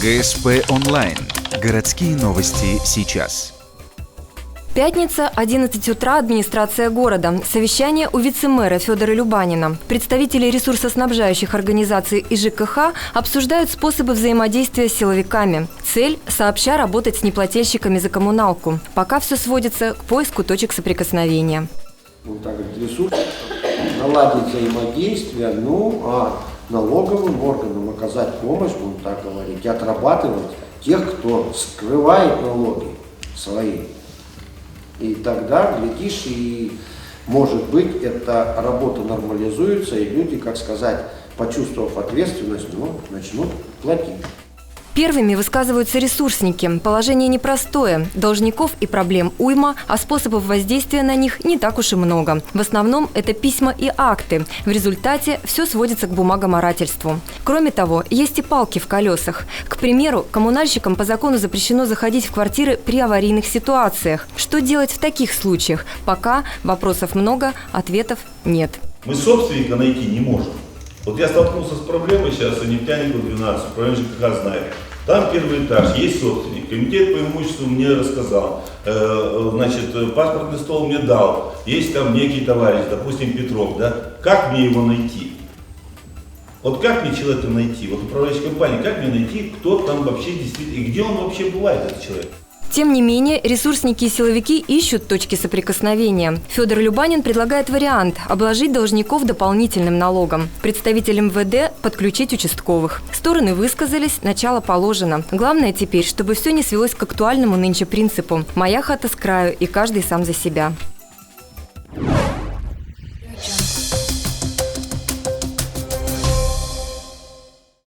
ГСП онлайн. Городские новости сейчас. Пятница, 11 утра, администрация города. Совещание у вице-мэра Федора Любанина. Представители ресурсоснабжающих организаций и ЖКХ обсуждают способы взаимодействия с силовиками. Цель – сообща работать с неплательщиками за коммуналку. Пока все сводится к поиску точек соприкосновения. Ресурс наладить взаимодействие, а налоговым органам оказать помощь, будем так говорить, и отрабатывать тех, кто скрывает налоги свои. И тогда, глядишь, и, может быть, эта работа нормализуется, и люди, как сказать, почувствовав ответственность, начнут платить. Первыми высказываются ресурсники. Положение непростое. Должников и проблем уйма, а способов воздействия на них не так уж и много. В основном это письма и акты. В результате все сводится к бумагоморательству. Кроме того, есть и палки в колесах. К примеру, коммунальщикам по закону запрещено заходить в квартиры при аварийных ситуациях. Что делать в таких случаях? Пока вопросов много, ответов нет. Мы собственника найти не можем. Вот я столкнулся с проблемой сейчас, нефтяников 12, проблема ЖКХ знает. Там первый этаж, есть собственник. Комитет по имуществу мне рассказал. Паспортный стол мне дал. Есть там некий товарищ, допустим, Петров, да? Как мне его найти? Вот как мне человека найти? Вот управляющая компания, как мне найти, кто там вообще действительно, и где он вообще бывает, этот человек? Тем не менее, ресурсники и силовики ищут точки соприкосновения. Федор Любанин предлагает вариант – обложить должников дополнительным налогом. Представитель МВД – подключить участковых. Стороны высказались, начало положено. Главное теперь, чтобы все не свелось к актуальному нынче принципу – «моя хата с краю» и каждый сам за себя.